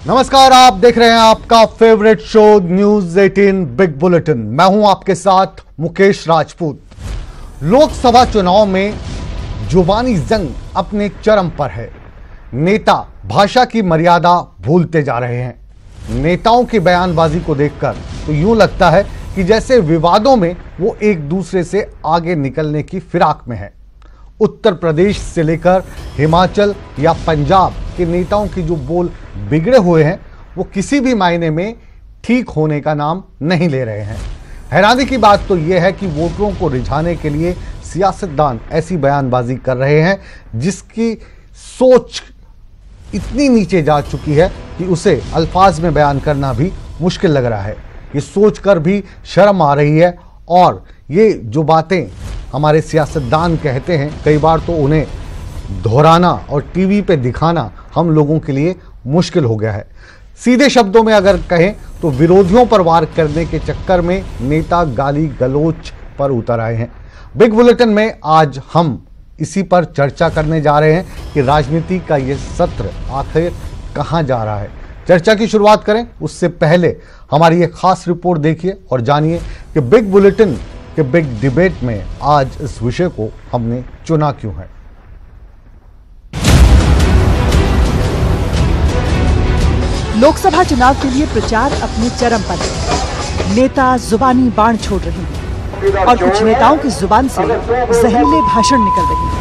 नमस्कार, आप देख रहे हैं आपका favourite show news 18 big bulletin. मैं हूं आपके साथ मुकेश राजपूत। लोकसभा चुनाव में जुबानी जंग अपने चरम पर है। नेता भाषा की मर्यादा भूलते जा रहे हैं। नेताओं की बयानबाजी को देखकर तो यूं लगता है कि जैसे विवादों में वो एक दूसरे से आगे निकलने की फिराक में है। उत्तर प्रदेश से लेकर हिमाचल या पंजाब के नेताओं की जो बोल बिगड़े हुए हैं वो किसी भी मायने में ठीक होने का नाम नहीं ले रहे हैं। हैरानी की बात तो यह है कि वोटरों को रिझाने के लिए सियासतदान ऐसी बयानबाजी कर रहे हैं जिसकी सोच इतनी नीचे जा चुकी है कि उसे अल्फाज में बयान करना भी मुश्किल लग रहा है। ये सोचकर भी शर्म आ रही है और ये जो बातें हमारे सियासतदान कहते हैं कई बार तो उन्हें दोहराना और टीवी पे दिखाना हम लोगों के लिए मुश्किल हो गया है। सीधे शब्दों में अगर कहें तो विरोधियों पर वार करने के चक्कर में नेता गाली गलोच पर उतर आए हैं। बिग बुलेटिन में आज हम इसी पर चर्चा करने जा रहे हैं कि राजनीति का ये सत्र आखिर कहां जा रहा है। चर्चा की शुरुआत करें उससे पहले हमारी एक खास रिपोर्ट देखिए और जानिए कि बिग बुलेटिन के बिग डिबेट में आज इस विषय को हमने चुना क्यों है। लोकसभा चुनाव के लिए प्रचार अपने चरम पर है। नेता जुबानी बाण छोड़ रहे हैं और कुछ नेताओं की जुबान से जहरीले भाषण निकल रहे हैं।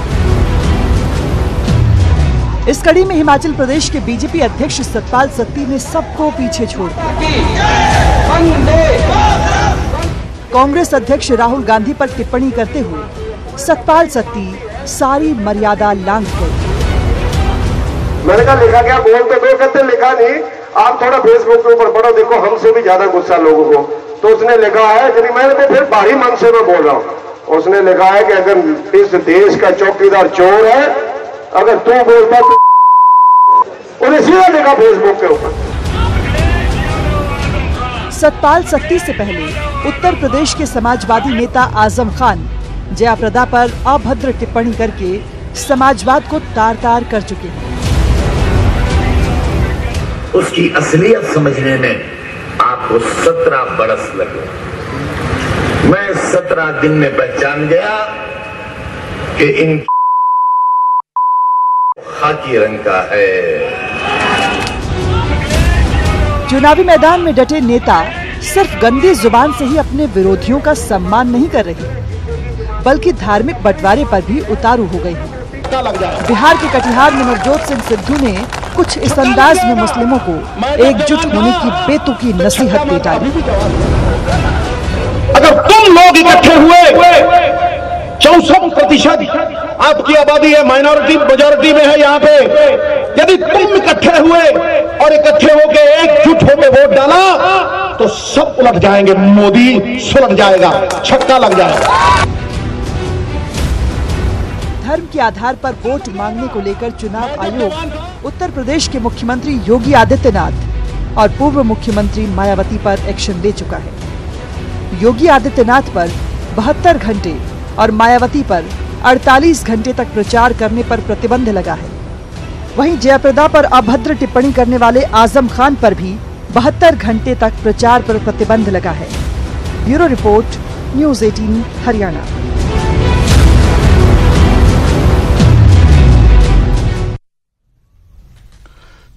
इस कड़ी में हिमाचल प्रदेश के बीजेपी अध्यक्ष सतपाल सत्ती ने सबको पीछे छोड़ दिया। कांग्रेस अध्यक्ष राहुल गांधी पर टिप्पणी करते हुए सतपाल सत्ती सारी मर्यादा लांघ गए। मैंने कहा लिखा क्या, बोल तो दो, कहते लिखा नहीं, आप थोड़ा फेसबुक के ऊपर पढ़ो, देखो हमसे भी ज्यादा गुस्सा लोगों को। तो उसने लिखा है, यदि मैंने तो फिर बाहरी मन से मैं बोल रहा हूँ, उसने लिखा है कि अगर इस देश का चौकीदार चोर है, अगर तू बोलता तो उन्हें सीधा लिखा फेसबुक के ऊपर। सतपाल सत्ती से पहले उत्तर प्रदेश के समाजवादी नेता आजम खान जयाप्रदा पर अभद्र टिप्पणी करके समाजवाद को तार-तार कर चुके हैं। उसकी असलियत समझने में आपको 17 बरस लगे। मैं 17 दिन में पहचान गया कि इन खाकी रंग का है। चुनावी मैदान में डटे नेता सिर्फ गंदी जुबान से ही अपने विरोधियों का सम्मान नहीं कर रहे, बल्कि धार्मिक बंटवारे पर भी उतारू हो गए हैं। बिहार के कटिहार में नवजोत सिंह सिद्धू ने कुछ इस अंदाज में मुस्लिमों को एकजुट होने की बेतुकी नसीहत दे डाली। अगर तुम लोग इकट्ठे हुए, 64% आपकी आबादी है, माइनॉरिटी मेजॉरिटी में है यहाँ पे, यदि तुम इकट्ठे हुए और इकट्ठे होके एकजुट होके वोट डाला तो सब उलट जाएंगे, मोदी सुलट जाएगा, छक्का लग जाएगा। धर्म के आधार पर वोट मांगने को लेकर चुनाव आयोग उत्तर प्रदेश के मुख्यमंत्री योगी आदित्यनाथ और पूर्व मुख्यमंत्री मायावती पर एक्शन ले चुका है। योगी आदित्यनाथ पर 72 घंटे और मायावती पर 48 घंटे तक प्रचार करने पर प्रतिबंध लगा है। वहीं जयाप्रदा पर अभद्र टिप्पणी करने वाले आजम खान पर भी 72 घंटे तक प्रचार पर प्रतिबंध लगा है। Bureau report, news 18 Haryana.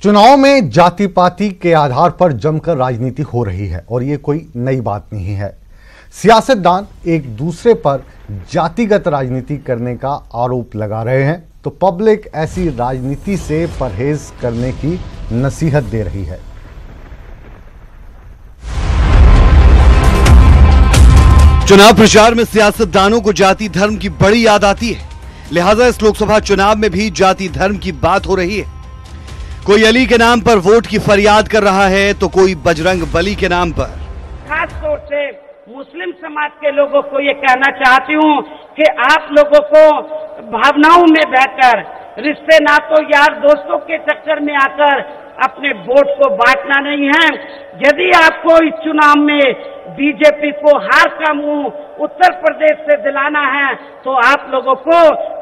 चुनाव में जाति पाति के आधार पर जमकर राजनीति हो रही है और ये कोई नई बात नहीं है। सियासतदान एक दूसरे पर जातिगत राजनीति करने का आरोप लगा रहे हैं तो पब्लिक ऐसी राजनीति से परहेज करने की नसीहत दे रही है। चुनाव प्रचार में सियासतदानों को जाति धर्म की बड़ी याद आती है, लिहाजा इस लोकसभा चुनाव में भी जाति धर्म की बात हो रही है। कोई अली के नाम पर वोट की फरियाद कर रहा है तो कोई बजरंग बली के नाम पर। खास तौर से मुस्लिम समाज के लोगों को ये कहना चाहती हूँ कि आप लोगों को भावनाओं में बहकर, रिश्ते नातों यार दोस्तों के चक्कर में आकर अपने वोट को बांटना नहीं है। यदि आपको इस चुनाव में बीजेपी को हार का मुंह उत्तर प्रदेश से दिलाना है तो आप लोगों को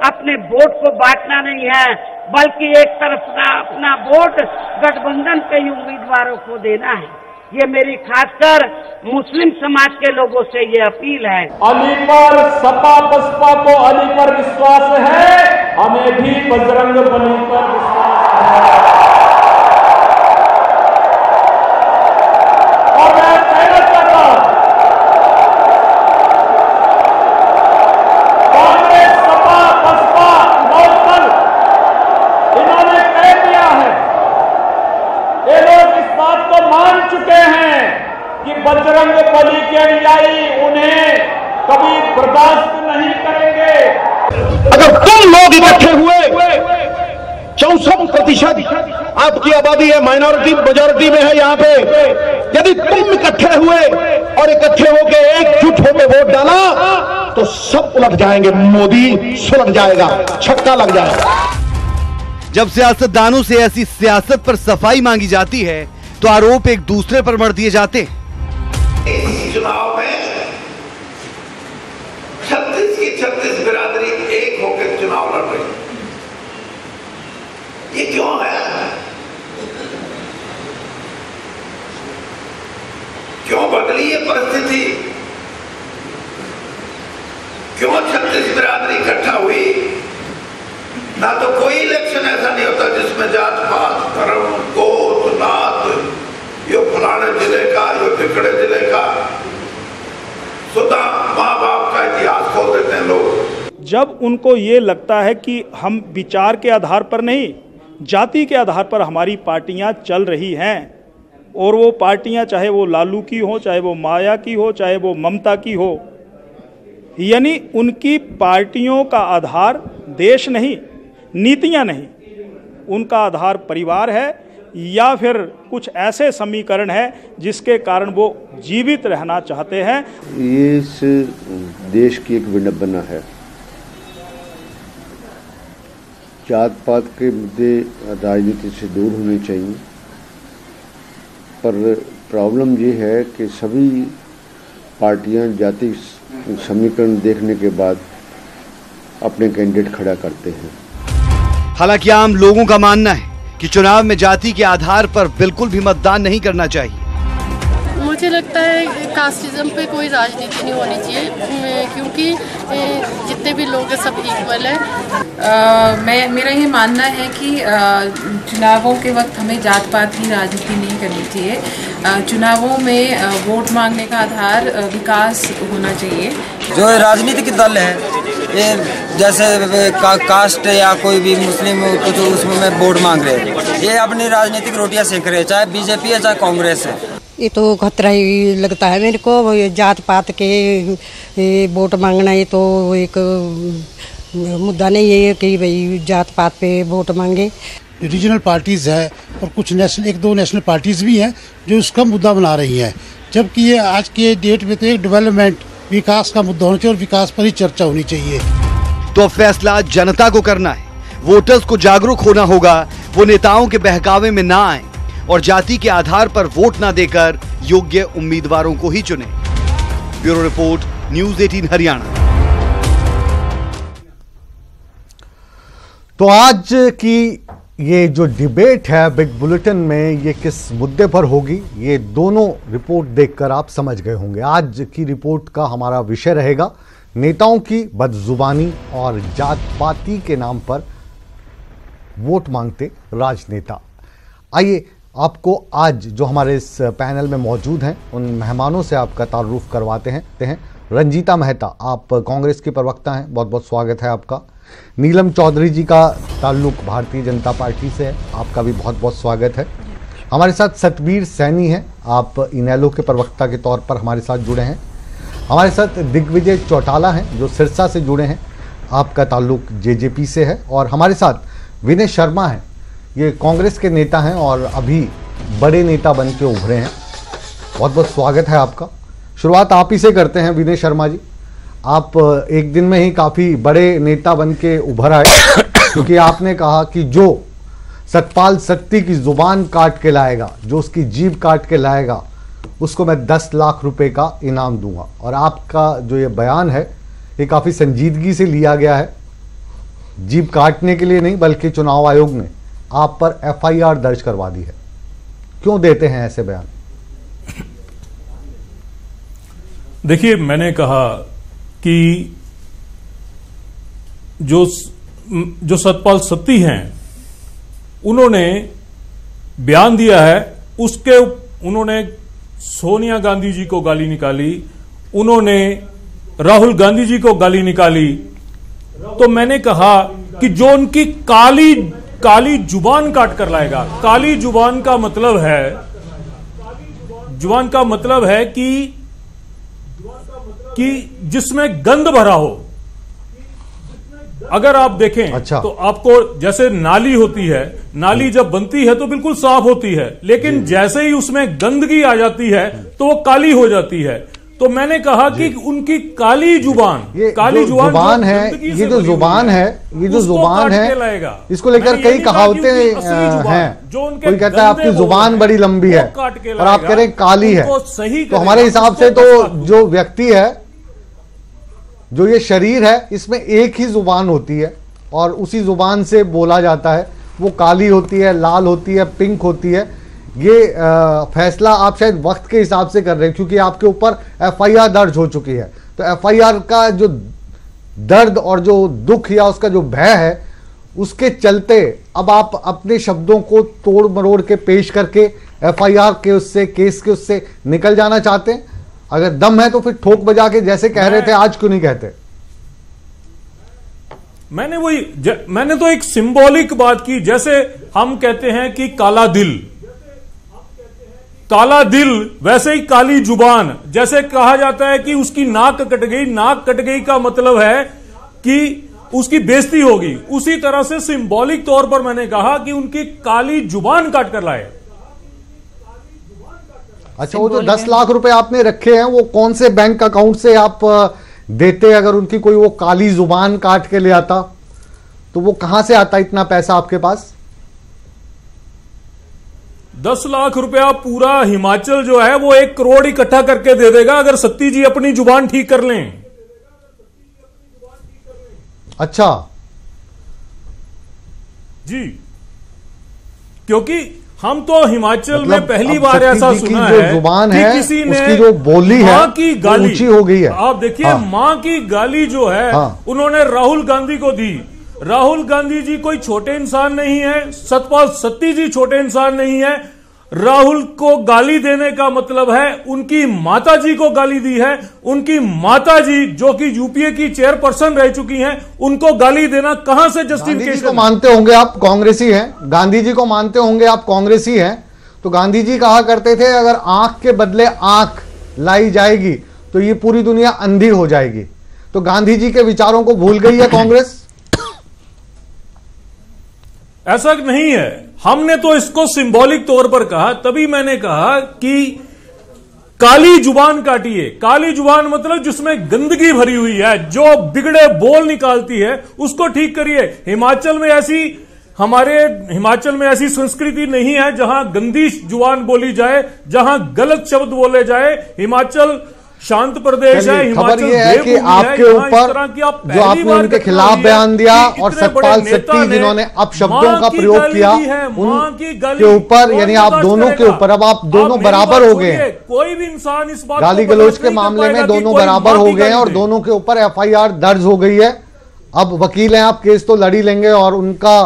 अपने वोट को बांटना नहीं है, बल्कि एक तरफ का अपना वोट गठबंधन के ही उम्मीदवारों को देना है। ये मेरी खासकर मुस्लिम समाज के लोगों से ये अपील है। अली पर सपा बसपा को अली पर विश्वास है, हमें भी बजरंग बली पर विश्वास है। और मैं कहना चाहता हूं, कांग्रेस सपा बसपा लोकदल इन्होंने कह दिया है, ये लोग इस बात को मान चुके हैं कि बजरंग बली के अनुयायी उन्हें कभी बर्दाश्त नहीं करेंगे। अगर तुम लोग इकट्ठे हुए, 64% आपकी आबादी है, माइनॉरिटी मेजॉरिटी में है यहाँ पे, यदि तुम इकट्ठे हुए और इकट्ठे होके एकजुट होके वोट डाला तो सब उलट जाएंगे, मोदी सुलट जाएगा, छक्का लग जाएगा। जब सियासतदानों से ऐसी सियासत पर सफाई मांगी जाती है तो आरोप एक दूसरे पर मढ़ दिए जाते हैं। इस चुनाव में 36 की 36 बिरादरी एक होकर चुनाव लड़ रही है। ये क्यों है? क्यों बदली ये परिस्थिति? क्यों 36 बिरादरी इकट्ठा हुई? ना तो कोई इलेक्शन ऐसा नहीं होता जिसमें जात पात, धर्म, गोत्र, नात, यो फलाने जिले का, यो टिकड़े जिले का, सुधा माँ बाप का इतिहास खोल देते हैं लोग। जब उनको ये लगता है कि हम विचार के आधार पर नहीं, जाति के आधार पर हमारी पार्टियां चल रही हैं, और वो पार्टियां चाहे वो लालू की हो, चाहे वो माया की हो, चाहे वो ममता की हो, यानी उनकी पार्टियों का आधार देश नहीं, नीतियां नहीं, उनका आधार परिवार है या फिर कुछ ऐसे समीकरण है जिसके कारण वो जीवित रहना चाहते हैं। ये इस देश की एक विडंबना है। जात पात के मुद्दे राजनीति से दूर होने चाहिए, पर प्रॉब्लम ये है कि सभी पार्टियां जाति समीकरण देखने के बाद अपने कैंडिडेट खड़ा करते हैं। हालांकि आम लोगों का मानना है कि चुनाव में जाति के आधार पर बिल्कुल भी मतदान नहीं करना चाहिए। मुझे लगता है कास्टिज्म पे कोई राजनीति नहीं होनी चाहिए, क्योंकि जितने भी लोग हैं सब इक्वल है। मेरा ये मानना है कि चुनावों के वक्त हमें जात पात की राजनीति नहीं करनी चाहिए। चुनावों में वोट मांगने का आधार विकास होना चाहिए। जो राजनीतिक दल है, ये जैसे कास्ट या कोई भी मुस्लिम कुछ उसमें वोट मांग रहे हैं, ये अपनी राजनीतिक रोटियां सेक रहे हैं, चाहे बीजेपी है चाहे कांग्रेस है। ये तो खतरा ही लगता है मेरे को, जात पात के वोट मांगना ये तो एक मुद्दा नहीं है कि भाई जात पात पे वोट मांगे। रीजनल पार्टीज़ है और कुछ नेशनल, एक दो नेशनल पार्टीज़ भी हैं जो उसका मुद्दा बना रही हैं, जबकि ये आज के डेट में तो एक डेवलपमेंट, विकास का मुद्दा होना चाहिए और विकास पर ही चर्चा होनी चाहिए। तो फैसला जनता को करना है, वोटर्स को जागरूक होना होगा, वो नेताओं के बहकावे में ना आए और जाति के आधार पर वोट ना देकर योग्य उम्मीदवारों को ही चुने। Bureau report, news 18 Haryana. तो आज की ये जो डिबेट है बिग बुलेटिन में, ये किस मुद्दे पर होगी, ये दोनों रिपोर्ट देखकर आप समझ गए होंगे। आज की रिपोर्ट का हमारा विषय रहेगा नेताओं की बदजुबानी और जात पाती के नाम पर वोट मांगते राजनेता। आइए आपको आज जो हमारे इस पैनल में मौजूद हैं उन मेहमानों से आपका तारुफ करवाते हैं। रंजीता मेहता, आप कांग्रेस की प्रवक्ता हैं, बहुत बहुत स्वागत है आपका। नीलम चौधरी जी का ताल्लुक भारतीय जनता पार्टी से है, आपका भी बहुत बहुत स्वागत है। हमारे साथ सतबीर सैनी हैं, आप इनेलो के प्रवक्ता के तौर पर हमारे साथ जुड़े हैं। हमारे साथ दिग्विजय चौटाला हैं जो सिरसा से जुड़े हैं, आपका ताल्लुक जेजेपी से है। और हमारे साथ विनय शर्मा हैं, ये कांग्रेस के नेता हैं और अभी बड़े नेता बन के उभरे हैं, बहुत बहुत स्वागत है आपका। शुरुआत आप ही से करते हैं विनय शर्मा जी, आप एक दिन में ही काफ़ी बड़े नेता बन के उभर आए क्योंकि आपने कहा कि जो सतपाल सत्ती की जुबान काट के लाएगा, जो उसकी जीभ काट के लाएगा, उसको मैं 10 लाख रुपए का इनाम दूंगा। और आपका जो ये बयान है ये काफ़ी संजीदगी से लिया गया है, जीभ काटने के लिए नहीं, बल्कि चुनाव आयोग ने आप पर एफआईआर दर्ज करवा दी है। क्यों देते हैं ऐसे बयान? देखिए, मैंने कहा कि जो सतपाल सत्ती हैं, उन्होंने बयान दिया है, उन्होंने सोनिया गांधी जी को गाली निकाली, उन्होंने राहुल गांधी जी को गाली निकाली। तो मैंने कहा कि जो उनकी काली जुबान काट कर लाएगा। काली जुबान का मतलब है कि जिसमें गंद भरा हो। अगर आप देखें तो आपको जैसे नाली होती है, नाली जब बनती है तो बिल्कुल साफ होती है, लेकिन जैसे ही उसमें गंदगी आ जाती है तो वो काली हो जाती है। तो मैंने कहा कि उनकी काली जुबान है, ये जो जुबान है, ये जो जुबान है, इसको लेकर कई कहावतें हैं। कोई कहता है आपकी जुबान बड़ी लंबी है और आप कह रहे हैं काली है। तो हमारे हिसाब से तो जो व्यक्ति है, जो ये शरीर है, इसमें एक ही जुबान होती है और उसी जुबान से बोला जाता है। वो काली होती है, लाल होती है, पिंक होती है। ये फैसला आप शायद वक्त के हिसाब से कर रहे हैं, क्योंकि आपके ऊपर एफआईआर दर्ज हो चुकी है। तो एफआईआर का जो दर्द और जो दुख या उसका जो भय है, उसके चलते अब आप अपने शब्दों को तोड़ मरोड़ के पेश करके एफआईआर के उससे, केस के उससे निकल जाना चाहते हैं। अगर दम है तो फिर ठोक बजा के जैसे कह रहे थे, आज क्यों नहीं कहते? मैंने तो एक सिंबॉलिक बात की। जैसे हम कहते हैं कि काला दिल, वैसे ही काली जुबान। जैसे कहा जाता है कि उसकी नाक कट गई का मतलब है कि उसकी बेइज्जती होगी। उसी तरह से सिंबॉलिक तौर पर मैंने कहा कि उनकी काली जुबान काट कर लाए। अच्छा, वो जो 10 लाख रुपए आपने रखे हैं, वो कौन से बैंक अकाउंट से आप देते? अगर उनकी कोई वो काली जुबान काट के ले आता तो वो कहां से आता इतना पैसा आपके पास? 10 लाख रुपया पूरा हिमाचल जो है वो 1 करोड़ इकट्ठा करके दे देगा, अगर सत्ती जी अपनी जुबान ठीक कर लें। अच्छा जी, क्योंकि हम तो हिमाचल में पहली बार ऐसा सुना है कि किसी ने उसकी जो बोली है मां की गाली ऊंची हो गई है। आप देखिए, मां की गाली जो है उन्होंने राहुल गांधी को दी। राहुल गांधी जी कोई छोटे इंसान नहीं है, सतपाल सत्ती जी छोटे इंसान नहीं है। राहुल को गाली देने का मतलब है उनकी माताजी को गाली दी है। उनकी माताजी जो कि यूपीए की चेयरपर्सन रह चुकी हैं, उनको गाली देना कहां से जस्टिफिकेशन? गांधी जी को मानते होंगे आप, कांग्रेसी हैं। गांधी जी को मानते होंगे आप, कांग्रेसी हैं। तो गांधी जी कहा करते थे, अगर आंख के बदले आंख लाई जाएगी तो ये पूरी दुनिया अंधी हो जाएगी। तो गांधी जी के विचारों को भूल गई है कांग्रेस? ऐसा नहीं है। हमने तो इसको सिंबॉलिक तौर पर कहा। तभी मैंने कहा कि काली जुबान काटिए। काली जुबान मतलब जिसमें गंदगी भरी हुई है, जो बिगड़े बोल निकालती है, उसको ठीक करिए। हमारे हिमाचल में ऐसी संस्कृति नहीं है जहां गंदी जुबान बोली जाए, जहां गलत शब्द बोले जाए। हिमाचल शांत प्रदेश है। खबर यह है कि आपके ऊपर जो आपने उनके खिलाफ बयान दिया और सतपाल सत्ती जिन्होंने अपशब्दों का प्रयोग किया उनके ऊपर, यानी आप दोनों के ऊपर, अब आप दोनों बराबर हो गए हैं। कोई भी इंसान इस बात गाली गलौज के मामले में दोनों बराबर हो गए हैं और दोनों के ऊपर एफआईआर दर्ज हो गई है। अब वकील हैं आप, केस तो लड़ ही लेंगे और उनका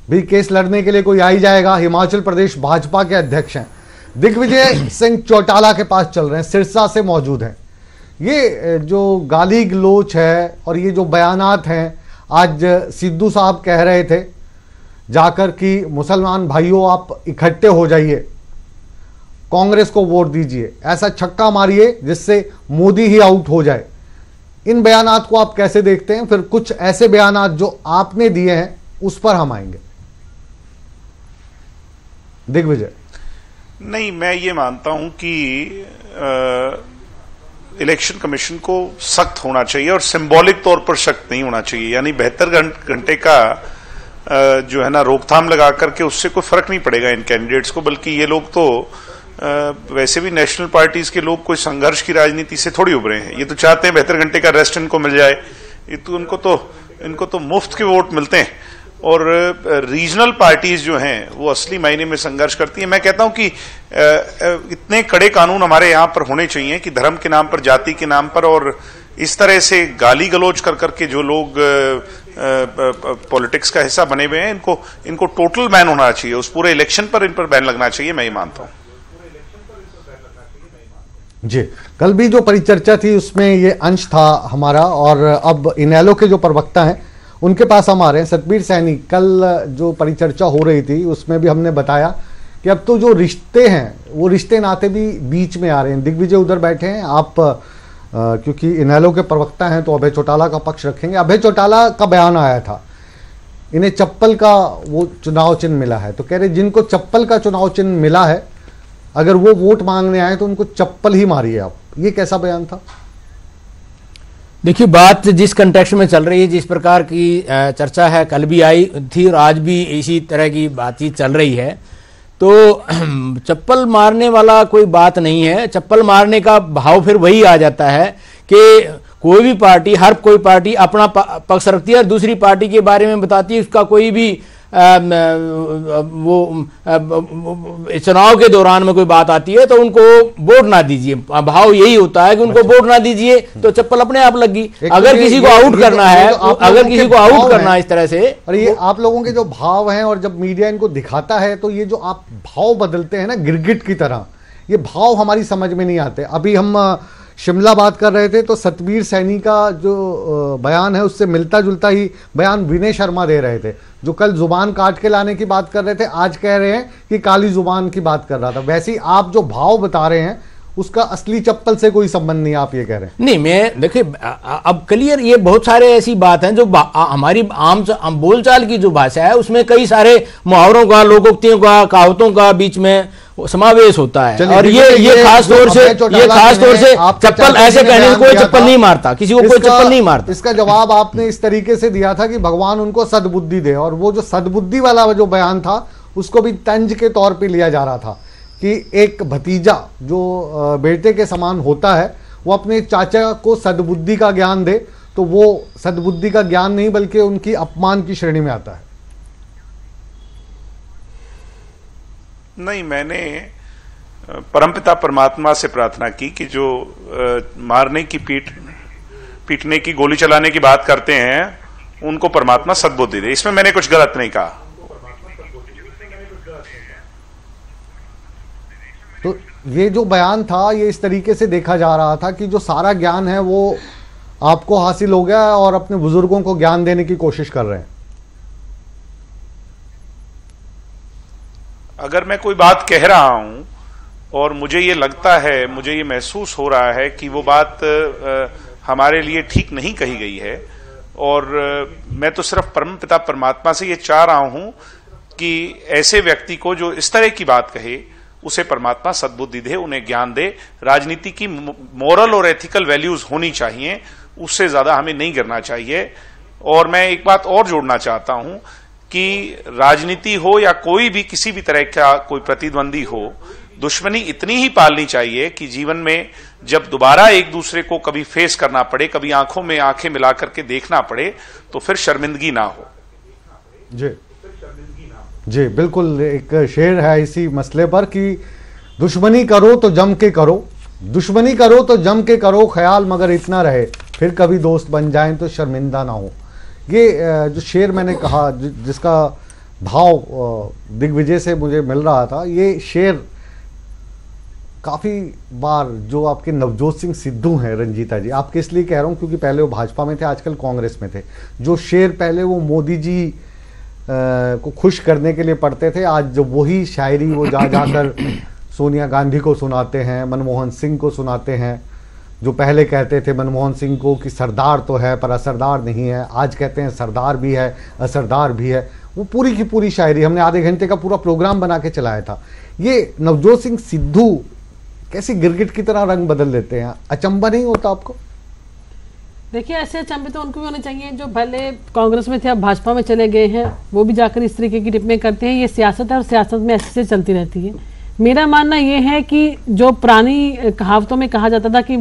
भी केस लड़ने के लिए कोई आ ही जाएगा। हिमाचल प्रदेश भाजपा के अध्यक्ष हैं, दिग्विजय सिंह चौटाला के पास चल रहे हैं, सिरसा से मौजूद हैं। ये जो गाली गलोच है और ये जो बयानात हैं, आज सिद्धू साहब कह रहे थे जाकर कि मुसलमान भाइयों आप इकट्ठे हो जाइए, कांग्रेस को वोट दीजिए, ऐसा छक्का मारिए जिससे मोदी ही आउट हो जाए। इन बयानात को आप कैसे देखते हैं? फिर कुछ ऐसे बयानात जो आपने दिए हैं उस पर हम आएंगे। दिग्विजय। नहीं, मैं ये मानता हूं कि इलेक्शन कमीशन को सख्त होना चाहिए और सिंबॉलिक तौर पर सख्त नहीं होना चाहिए। यानी 72 घंटे का जो है ना रोकथाम लगा करके उससे कोई फर्क नहीं पड़ेगा इन कैंडिडेट्स को। बल्कि ये लोग तो वैसे भी नेशनल पार्टीज के लोग कोई संघर्ष की राजनीति से थोड़ी उभरे हैं। ये तो चाहते हैं 72 घंटे का रेस्ट इनको मिल जाए। ये तो उनको तो इनको तो मुफ्त के वोट मिलते हैं और रीजनल पार्टीज जो हैं वो असली मायने में संघर्ष करती हैं। मैं कहता हूं कि इतने कड़े कानून हमारे यहां पर होने चाहिए कि धर्म के नाम पर, जाति के नाम पर और इस तरह से गाली गलौज कर करके जो लोग पॉलिटिक्स का हिस्सा बने हुए हैं, इनको टोटल बैन होना चाहिए। उस पूरे इलेक्शन पर इन पर बैन लगना चाहिए, मैं ये मानता हूं। जी, कल भी जो परिचर्चा थी उसमें ये अंश था हमारा, और अब इनेलो के जो प्रवक्ता हैं उनके पास हम आ रहे हैं। सतबीर सैनी, कल जो परिचर्चा हो रही थी उसमें भी हमने बताया कि अब तो जो रिश्ते हैं वो रिश्ते नाते भी बीच में आ रहे हैं। दिग्विजय उधर बैठे हैं, आप क्योंकि इनेलो के प्रवक्ता हैं तो अभय चौटाला का पक्ष रखेंगे। अभय चौटाला का बयान आया था, इन्हें चप्पल का वो चुनाव चिन्ह मिला है, तो कह रहे जिनको चप्पल का चुनाव चिन्ह मिला है अगर वो वोट मांगने आए तो उनको चप्पल ही मारिए आप। ये कैसा बयान था? देखिए, बात जिस कंटेक्स्ट में चल रही है, जिस प्रकार की चर्चा है, कल भी आई थी और आज भी इसी तरह की बातचीत चल रही है, तो चप्पल मारने वाला कोई बात नहीं है। चप्पल मारने का भाव फिर वही आ जाता है कि कोई भी पार्टी, हर कोई पार्टी अपना पक्ष रखती है और दूसरी पार्टी के बारे में बताती है। उसका कोई भी वो चुनाव के दौरान में कोई बात आती है तो उनको वोट ना दीजिए, भाव यही होता है कि उनको वोट ना दीजिए तो चप्पल अपने आप लगी। अगर किसी को आउट करना है, अगर किसी को आउट करना है इस तरह से, और ये आप लोगों के जो भाव हैं और जब मीडिया इनको दिखाता है तो ये जो आप भाव बदलते हैं ना गिरगिट की तरह, ये भाव हमारी समझ में नहीं आते। अभी हम शिमला बात कर रहे थे तो सतबीर सैनी का जो बयान है उससे मिलता जुलता ही बयान विनय शर्मा दे रहे थे, जो कल जुबान काट के लाने की बात कर रहे थे, आज कह रहे हैं कि काली जुबान की बात कर रहा था। वैसे ही आप जो भाव बता रहे हैं उसका असली चप्पल से कोई संबंध नहीं, आप ये कह रहे हैं। नहीं, मैं देखिए अब क्लियर, ये बहुत सारे ऐसी बात हैं जो हमारी आम बोलचाल की जो भाषा है उसमें कई सारे मुहावरों का, लोकोक्तियों का, कहावतों का बीच में समावेश होता है। और ये खास तौर से चप्पल ऐसे कहने से कोई चप्पल नहीं मारता, किसी को कोई चप्पल नहीं मारता। इसका जवाब आपने इस तरीके से दिया था कि भगवान उनको सद्बुद्धि दे, और वो जो सद्बुद्धि वाला जो बयान था उसको भी तंज के तौर पे लिया जा रहा था कि एक भतीजा जो बेटे के समान होता है वो अपने चाचा को सद्बुद्धि का ज्ञान दे तो वो सद्बुद्धि का ज्ञान नहीं बल्कि उनकी अपमान की श्रेणी में आता है। नहीं, मैंने परमपिता परमात्मा से प्रार्थना की कि जो मारने की पीटने की, गोली चलाने की बात करते हैं उनको परमात्मा सद्बुद्धि दे। इसमें मैंने कुछ गलत नहीं कहा। तो ये जो बयान था ये इस तरीके से देखा जा रहा था कि जो सारा ज्ञान है वो आपको हासिल हो गया और अपने बुजुर्गों को ज्ञान देने की कोशिश कर रहे हैं। अगर मैं कोई बात कह रहा हूं और मुझे ये लगता है, मुझे ये महसूस हो रहा है कि वो बात हमारे लिए ठीक नहीं कही गई है, और मैं तो सिर्फ परमपिता परमात्मा से ये चाह रहा हूं कि ऐसे व्यक्ति को जो इस तरह की बात कहे उसे परमात्मा सद्बुद्धि दे, उन्हें ज्ञान दे। राजनीति की मोरल और एथिकल वैल्यूज होनी चाहिए, उससे ज्यादा हमें नहीं करना चाहिए। और मैं एक बात और जोड़ना चाहता हूं कि राजनीति हो या कोई भी किसी भी तरह का कोई प्रतिद्वंदी हो, दुश्मनी इतनी ही पालनी चाहिए कि जीवन में जब दोबारा एक दूसरे को कभी फेस करना पड़े, कभी आंखों में आंखें मिला करके देखना पड़े, तो फिर शर्मिंदगी ना हो। जी बिल्कुल, एक शेर है इसी मसले पर कि दुश्मनी करो तो जम के करो, दुश्मनी करो तो जम के करो, ख्याल मगर इतना रहे फिर कभी दोस्त बन जाएं तो शर्मिंदा ना हो। ये जो शेर मैंने कहा जिसका भाव दिग्विजय से मुझे मिल रहा था, ये शेर काफ़ी बार जो आपके नवजोत सिंह सिद्धू हैं, रंजीता जी, आपके इसलिए कह रहा हूँ क्योंकि पहले वो भाजपा में थे, आजकल कांग्रेस में थे, जो शेर पहले वो मोदी जी को खुश करने के लिए पढ़ते थे, आज जो वही शायरी वो जा जाकर सोनिया गांधी को सुनाते हैं, मनमोहन सिंह को सुनाते हैं। जो पहले कहते थे मनमोहन सिंह को कि सरदार तो है पर असरदार नहीं है, आज कहते हैं सरदार भी है असरदार भी है। वो पूरी की पूरी शायरी हमने आधे घंटे का पूरा प्रोग्राम बना के चलाया था। ये नवजोत सिंह सिद्धू कैसे गिरगिट की तरह रंग बदल देते हैं, अचंभा नहीं होता आपको? देखिए, ऐसे अचंभे तो उनको भी होने चाहिए जो पहले कांग्रेस में थे अब भाजपा में चले गए हैं, वो भी जाकर इस तरीके की टिप्पणी करते हैं। ये सियासत है और सियासत में ऐसे से चलती रहती है। मेरा मानना ये है कि जो पुरानी कहावतों में कहा जाता था कि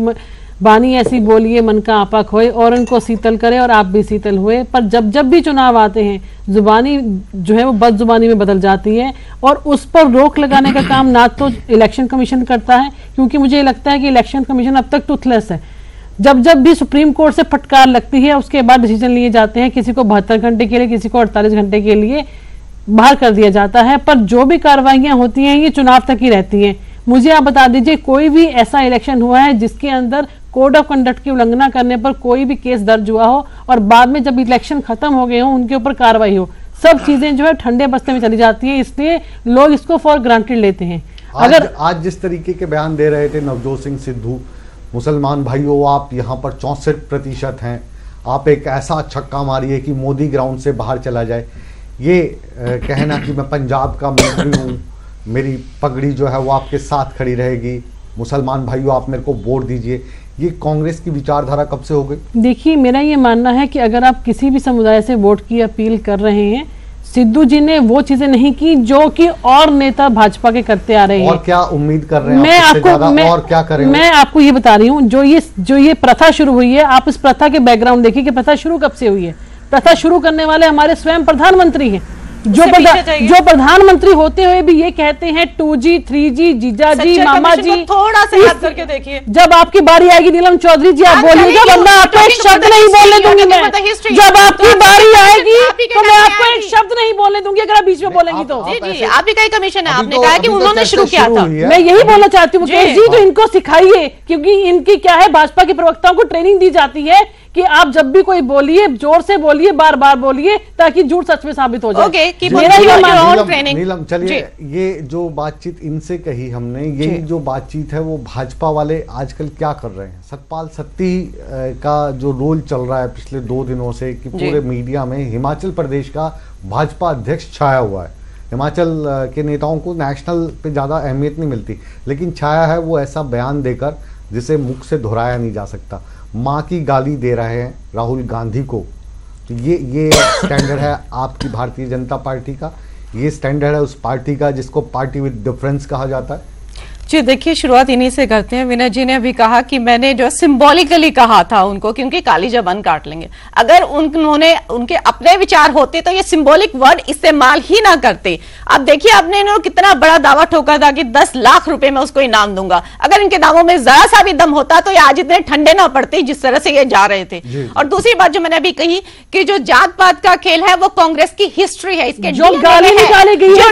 बानी ऐसी बोलिए मन का आपा खोए और उनको शीतल करे और आप भी शीतल हुए। पर जब भी चुनाव आते हैं जुबानी जो है वो बदजुबानी में बदल जाती है और उस पर रोक लगाने का काम ना तो इलेक्शन कमीशन करता है, क्योंकि मुझे लगता है कि इलेक्शन कमीशन अब तक टूथलेस है। जब भी सुप्रीम कोर्ट से फटकार लगती है उसके बाद डिसीजन लिए जाते हैं, किसी को 72 घंटे के लिए, किसी को 48 घंटे के लिए बाहर कर दिया जाता है। पर जो भी कार्रवाइयां होती हैं ये चुनाव तक ही रहती हैं। मुझे आप बता दीजिए कोई भी ऐसा इलेक्शन हुआ है जिसके अंदर कोड ऑफ कंडक्ट की उल्लंघना करने पर कोई भी केस दर्ज हुआ हो और बाद में जब इलेक्शन खत्म हो गए हो उनके ऊपर कार्रवाई हो? सब चीजें जो है ठंडे बस्ते में चली जाती है, इसलिए लोग इसको फॉर ग्रांटेड लेते हैं। अगर आज जिस तरीके के बयान दे रहे थे नवजोत सिंह सिद्धू, मुसलमान भाइयों आप यहाँ पर 64% हैं, आप एक ऐसा छक्का मारिए कि मोदी ग्राउंड से बाहर चला जाए, ये कहना कि मैं पंजाब का मंत्री हूँ, मेरी पगड़ी जो है वो आपके साथ खड़ी रहेगी, मुसलमान भाइयों आप मेरे को वोट दीजिए, ये कांग्रेस की विचारधारा कब से हो गई? देखिए मेरा ये मानना है कि अगर आप किसी भी समुदाय से वोट की अपील कर रहे हैं, सिद्धू जी ने वो चीजें नहीं की जो कि और नेता भाजपा के करते आ रहे हैं। और क्या उम्मीद कर रहे हैं मैं आपको और क्या करेंगे? मैं आपको ये बता रही हूँ जो ये प्रथा शुरू हुई है, आप इस प्रथा के बैकग्राउंड देखिए कि प्रथा शुरू कब से हुई है। प्रथा शुरू करने वाले हमारे स्वयं प्रधानमंत्री हैं, जो प्रधानमंत्री होते हुए भी ये कहते हैं 2G 3G जीजा जी मामा जी। थोड़ा सा याद करके देखिए, जब आपकी बारी आएगी नीलम चौधरी जी आप बोलिएगा, वरना आपको एक शब्द नहीं बोलने दूंगी मैं। जब आपकी बारी आएगी तो मैं आपको एक शब्द नहीं बोलने दूंगी अगर आप बीच में बोलेंगी तो। जी आप भी कई कमीशन है, आपने कहा कि उन्होंने शुरू किया था। मैं यही बोलना चाहती हूँ मुकेश जी, तो इनको सिखाइए, क्योंकि इनकी क्या है भाजपा के प्रवक्ताओं को ट्रेनिंग दी जाती है कि आप जब भी कोई बोलिए जोर से बोलिए, बार बार बोलिए, ताकि झूठ सच में साबित हो जाए। नीलम चलिए, ये जो बातचीत इनसे कही हमने, यही जो बातचीत है वो भाजपा वाले आजकल क्या कर रहे हैं? सतपाल सत्ती का जो रोल चल रहा है पिछले 2 दिनों से कि पूरे मीडिया में हिमाचल प्रदेश का भाजपा अध्यक्ष छाया हुआ है। हिमाचल के नेताओं को नेशनल पे ज्यादा अहमियत नहीं मिलती, लेकिन छाया है वो ऐसा बयान देकर जिसे मुख से दोहराया नहीं जा सकता। माँ की गाली दे रहे हैं राहुल गांधी को, तो ये स्टैंडर्ड है आपकी भारतीय जनता पार्टी का, ये स्टैंडर्ड है उस पार्टी का जिसको पार्टी विद डिफरेंस कहा जाता है। जी देखिए, शुरुआत इन्हीं से करते हैं। विनय जी ने अभी कहा कि मैंने जो सिंबॉलिकली कहा था उनको, क्योंकि काली जबान काट लेंगे। अगर उन्होंने उनके अपने विचार होते तो ये सिंबॉलिक वर्ड इस्तेमाल ही ना करते। अब देखिए आपने इन्होंने कितना बड़ा दावा ठोका था कि 10 लाख रुपए में उसको इनाम दूंगा। अगर इनके दावों में जरा सा भी दम होता तो ये आज इतने ठंडे ना पड़ते जिस तरह से ये जा रहे थे। और दूसरी बात जो मैंने अभी कही कि जो जात पात का खेल है वो कांग्रेस की हिस्ट्री है, इसके जो गाली निकाली गई है,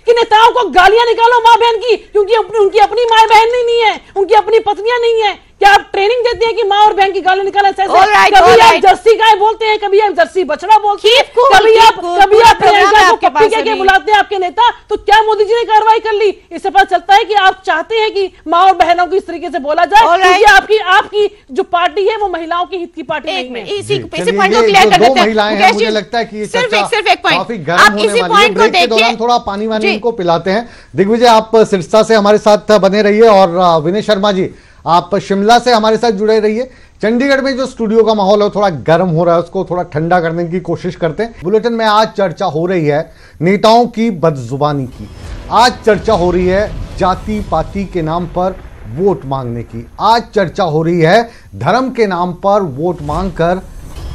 कि नेताओं को गालियां निकालो माँ बहन की, क्योंकि उनकी अपनी माँ बहन नहीं है, उनकी अपनी पत्नियां नहीं है। क्या आप ट्रेनिंग देते हैं कि माँ और बहन की गाली निकालना? कभी आप जर्सी गाय बोलते हैं, कभी आप जर्सी बछड़ा बोलते हैं, कभी आप प्रियंका को पप्पी के बुलाते हैं आपके नेता। तो क्या मोदी जी ने कार्रवाई कर ली? इससे पता चलता है कि आप चाहते हैं कि माँ और बहनों को इस तरीके से बोला जाए, क्योंकि आपकी जो पार्टी है वो महिलाओं की हित की पार्टी नहीं है। इसी पॉइंट को क्लियर कर देते हैं। मुझे लगता है कि सिर्फ एक पॉइंट, काफी गर्म होने वाली है। ब्रेक के दौरान थोड़ा पानी वानी इनको पिलाते हैं। दिग्विजय आप सिरसा से हमारे साथ बने रहिए और विनय शर्मा जी आप शिमला से हमारे साथ जुड़े रहिए। चंडीगढ़ में जो स्टूडियो का माहौल है थोड़ा गर्म हो रहा है, उसको थोड़ा ठंडा करने की कोशिश करते हैं। बुलेटिन में आज चर्चा हो रही है नेताओं की बदजुबानी की, आज चर्चा हो रही है जाति पाति के नाम पर वोट मांगने की, आज चर्चा हो रही है धर्म के नाम पर वोट मांगकर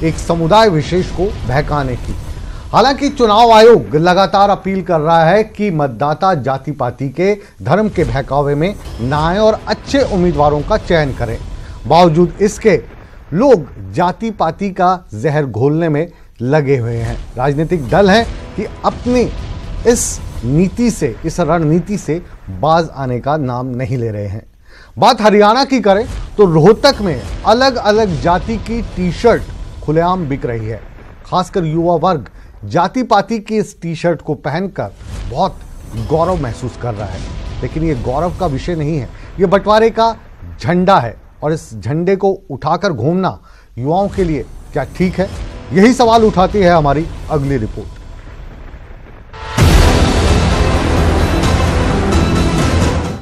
एक समुदाय विशेष को बहकाने की। हालांकि चुनाव आयोग लगातार अपील कर रहा है कि मतदाता जाति पाति के धर्म के बहकावे में ना आए और अच्छे उम्मीदवारों का चयन करें। बावजूद इसके लोग जाति पाति का जहर घोलने में लगे हुए हैं। राजनीतिक दल हैं कि अपनी इस नीति से, इस रणनीति से बाज आने का नाम नहीं ले रहे हैं। बात हरियाणा की करें तो रोहतक में अलग अलग जाति की टी शर्ट खुलेआम बिक रही है। खासकर युवा वर्ग जाति पाति की इस टी शर्ट को पहनकर बहुत गौरव महसूस कर रहा है, लेकिन ये गौरव का विषय नहीं है, ये बंटवारे का झंडा है। और इस झंडे को उठाकर घूमना युवाओं के लिए क्या ठीक है? यही सवाल उठाती है हमारी अगली रिपोर्ट।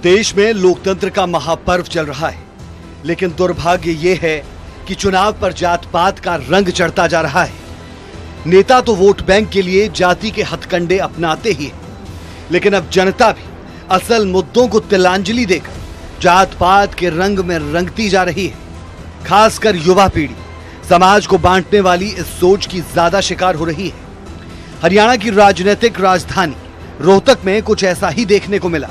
देश में लोकतंत्र का महापर्व चल रहा है, लेकिन दुर्भाग्य यह है कि चुनाव पर जात पात का रंग चढ़ता जा रहा है। नेता तो वोट बैंक के लिए जाति के हथकंडे अपनाते ही हैं, लेकिन अब जनता भी असल मुद्दों को तिलांजलि देकर जात पात के रंग में रंगती जा रही है। खासकर युवा पीढ़ी समाज को बांटने वाली इस सोच की ज्यादा शिकार हो रही है। हरियाणा की राजनीतिक राजधानी रोहतक में कुछ ऐसा ही देखने को मिला।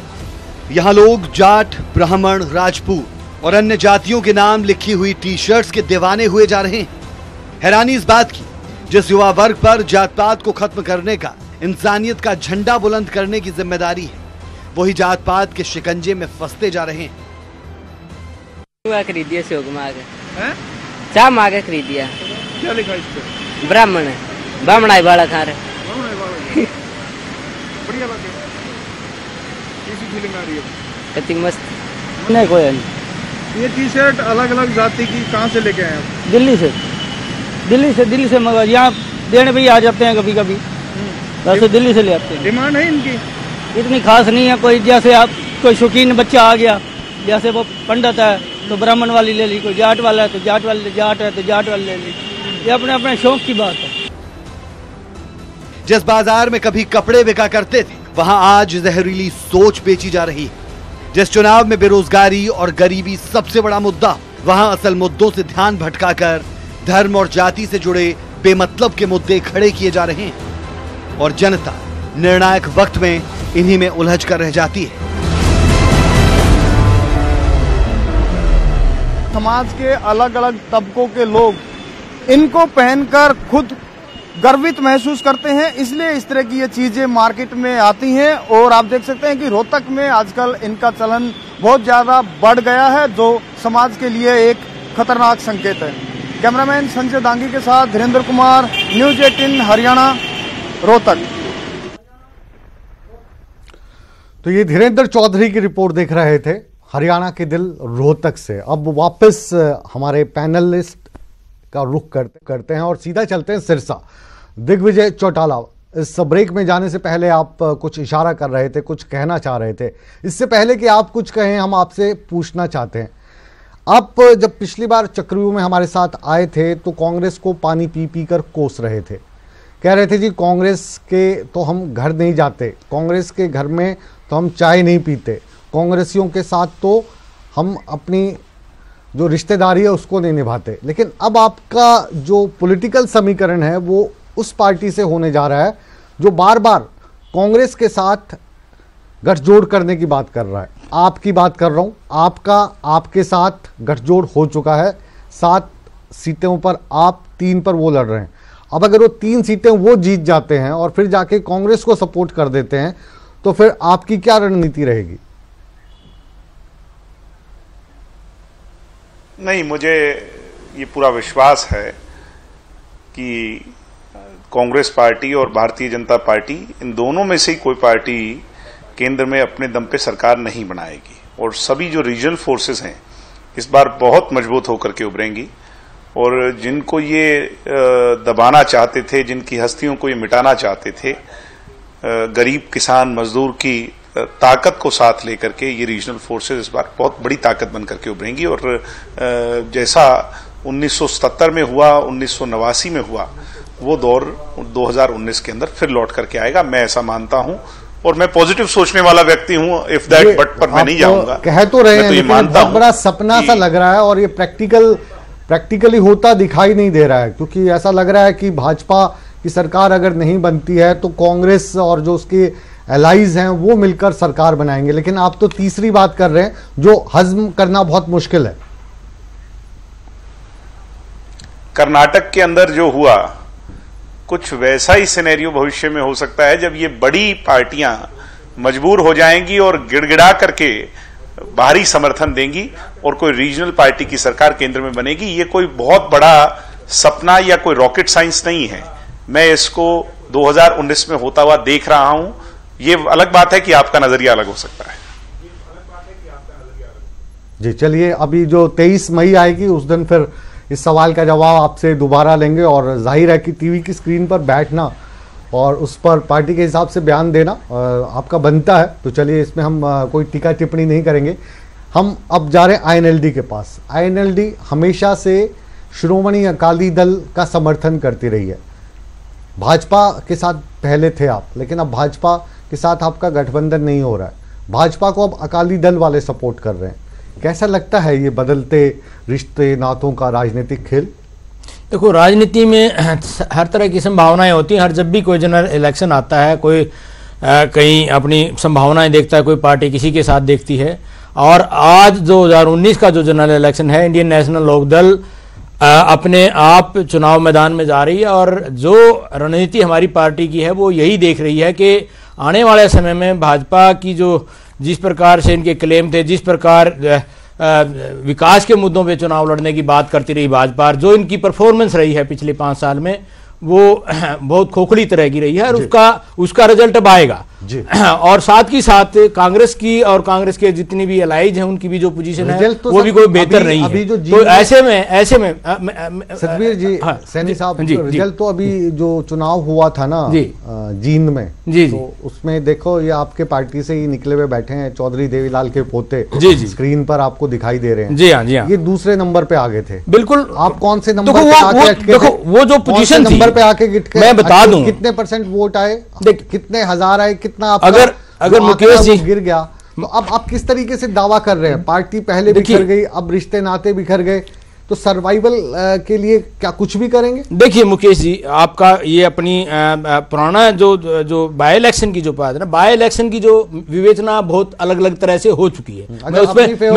यहां लोग जाट, ब्राह्मण, राजपूत और अन्य जातियों के नाम लिखी हुई टी शर्ट्स के दीवाने हुए जा रहे हैं। हैरानी इस बात की, जिस युवा वर्ग पर जात पात को खत्म करने का, इंसानियत का झंडा बुलंद करने की जिम्मेदारी है, वही जात पात के शिकंजे में फंसते जा रहे हैं। खरीदिया सेव मांग चाह मांगे खरीदिया। क्या लिखा इस पे? ब्राह्मण है, बामणाई वाला खा रहे। बढ़िया बात है। कैसी फीलिंग आ रही है? कितनी मस्त। नहीं कोई नहीं। ये टी शर्ट अलग अलग जाति की कहाँ से लेके आए आप? दिल्ली से मंगवा। यहाँ देने भी आ जाते हैं कभी कभी, वैसे दिल्ली से ले आते हैं। डिमांड है इनकी? इतनी खास नहीं है। कोई जैसे आप कोई शौकीन बच्चा आ गया, जैसे वो पंडित है तो ब्राह्मण वाली ले ली, कोई जाट वाला है तो जाट वाली, जाट है तो जाट वाली ले ली। ये अपने अपने शौक की बात है। जिस बाजार में कभी कपड़े बिका करते थे, वहां आज जहरीली सोच बेची जा रही है। जिस चुनाव में बेरोजगारी और गरीबी सबसे बड़ा मुद्दा, वहां असल मुद्दों से ध्यान भटकाकर धर्म और जाति से जुड़े बेमतलब के मुद्दे खड़े किए जा रहे हैं और जनता निर्णायक वक्त में इन्हीं में उलझ कर रह जाती है। समाज के अलग अलग तबकों के लोग इनको पहनकर खुद गर्वित महसूस करते हैं, इसलिए इस तरह की ये चीजें मार्केट में आती हैं। और आप देख सकते हैं कि रोहतक में आजकल इनका चलन बहुत ज्यादा बढ़ गया है, जो समाज के लिए एक खतरनाक संकेत है। कैमरामैन संजय दांगी के साथ धीरेन्द्र कुमार, न्यूज 18 हरियाणा, रोहतक। तो ये धीरेन्द्र चौधरी की रिपोर्ट देख रहे थे हरियाणा के दिल रोहतक से। अब वापस हमारे पैनलिस्ट का रुख करते हैं और सीधा चलते हैं सिरसा। दिग्विजय चौटाला, इस ब्रेक में जाने से पहले आप कुछ इशारा कर रहे थे, कुछ कहना चाह रहे थे। इससे पहले कि आप कुछ कहें, हम आपसे पूछना चाहते हैं, आप जब पिछली बार चक्रव्यूह में हमारे साथ आए थे तो कांग्रेस को पानी पी पी कर कोस रहे थे, कह रहे थे जी कांग्रेस के तो हम घर नहीं जाते, कांग्रेस के घर में तो हम चाय नहीं पीते, कांग्रेसियों के साथ तो हम अपनी जो रिश्तेदारी है उसको नहीं निभाते। लेकिन अब आपका जो पॉलिटिकल समीकरण है वो उस पार्टी से होने जा रहा है जो बार बार कांग्रेस के साथ गठजोड़ करने की बात कर रहा है। आपकी बात कर रहा हूं, आपका आपके साथ गठजोड़ हो चुका है। 7 सीटों पर आप, 3 पर वो लड़ रहे हैं। अब अगर वो 3 सीटें वो जीत जाते हैं और फिर जाके कांग्रेस को सपोर्ट कर देते हैं तो फिर आपकी क्या रणनीति रहेगी? नहीं, मुझे ये पूरा विश्वास है कि कांग्रेस पार्टी और भारतीय जनता पार्टी, इन दोनों में से ही कोई पार्टी केंद्र में अपने दम पे सरकार नहीं बनाएगी और सभी जो रीजनल फोर्सेस हैं इस बार बहुत मजबूत होकर के उभरेंगी। और जिनको ये दबाना चाहते थे, जिनकी हस्तियों को ये मिटाना चाहते थे, गरीब किसान मजदूर की ताकत को साथ लेकर के ये रीजनल फोर्सेस इस बार बहुत बड़ी ताकत बन करके उभरेंगी। और जैसा 1977 में हुआ, 1989 में हुआ, वो दौर 2019 के अंदर फिर लौट करके आएगा, मैं ऐसा मानता हूं। और मैं पॉजिटिव सोचने वाला व्यक्ति हूं, इफ दैट बट पर मैं नहीं जाऊंगा। कह तो रहे हैं, लेकिन बहुत बड़ा सपना सा लग रहा है और ये प्रैक्टिकली होता दिखाई नहीं दे रहा है, क्योंकि ऐसा लग रहा है कि भाजपा की सरकार अगर नहीं बनती है तो कांग्रेस और जो उसके एलाइज हैं वो मिलकर सरकार बनाएंगे। लेकिन आप तो तीसरी बात कर रहे हैं जो हजम करना बहुत मुश्किल है। कर्नाटक के अंदर जो हुआ, कुछ वैसा ही सिनेरियो भविष्य में हो सकता है जब ये बड़ी पार्टियां मजबूर हो जाएंगी और गिड़गिड़ा करके बाहरी समर्थन देंगी और कोई रीजनल पार्टी की सरकार केंद्र में बनेगी। ये कोई बहुत बड़ा सपना या कोई रॉकेट साइंस नहीं है। मैं इसको 2019 में होता हुआ देख रहा हूं। ये अलग बात है कि आपका नजरिया अलग हो सकता है। जी चलिए, अभी जो 23 मई आएगी उस दिन फिर इस सवाल का जवाब आपसे दोबारा लेंगे। और जाहिर है कि टीवी की स्क्रीन पर बैठना और उस पर पार्टी के हिसाब से बयान देना आपका बनता है। तो चलिए, इसमें हम कोई टीका टिप्पणी नहीं करेंगे। हम अब जा रहे हैं आईएनएलडी के पास। आईएनएलडी हमेशा से श्रोमणी अकाली दल का समर्थन करती रही है। भाजपा के साथ पहले थे आप, लेकिन अब भाजपा के साथ आपका गठबंधन नहीं हो रहा है। भाजपा को अब अकाली दल वाले सपोर्ट कर रहे हैं। कैसा लगता है ये बदलते रिश्ते नातों का राजनीतिक खेल? देखो, राजनीति में हर तरह की संभावनाएं होती हैं। हर जब भी कोई जनरल इलेक्शन आता है, कोई कहीं अपनी संभावनाएं देखता है, कोई पार्टी किसी के साथ देखती है। और आज 2019 का जो जनरल इलेक्शन है, इंडियन नेशनल लोकदल अपने आप चुनाव मैदान में जा रही है और जो रणनीति हमारी पार्टी की है वो यही देख रही है कि आने वाले समय में भाजपा की जो जिस प्रकार से इनके क्लेम थे, जिस प्रकार विकास के मुद्दों पे चुनाव लड़ने की बात करती रही भाजपा, जो इनकी परफॉर्मेंस रही है पिछले 5 साल में वो बहुत खोखली तरह की रही है और उसका रिजल्ट अब आएगा। और साथ ही साथ कांग्रेस की और कांग्रेस के जितनी भी अलाइज हैं उनकी भी जो पोजीशन है वो भी कोई बेहतर नहीं है। तो ऐसे में सतबीर जी, सैनी साहब, रिजल्ट तो अभी जो चुनाव हुआ था ना जींद में, तो उसमें देखो ये आपके पार्टी से ही निकले हुए बैठे हैं, चौधरी देवीलाल के पोते स्क्रीन पर आपको दिखाई दे रहे हैं। जी हाँ, जी हाँ, ये दूसरे नंबर पे आगे थे। बिल्कुल। आप कौन से नंबर पे आके अटके थे? वो जो पोजीशन थी नंबर पे आके मैं बता दूं कितने % वोट आए, कितने हजार आए, कितना अगर मुकेश जी गिर गया, तो अब आप किस तरीके से दावा कर रहे हैं? पार्टी पहले बिखर गई, अब रिश्ते नाते बिखर गए, तो सर्वाइवल के लिए क्या कुछ भी करेंगे? देखिए मुकेश जी, आपका ये अपनी पुराना जो बाय इलेक्शन की जो बात है ना, बाय इलेक्शन की जो विवेचना बहुत अलग अलग तरह से हो चुकी है। मैं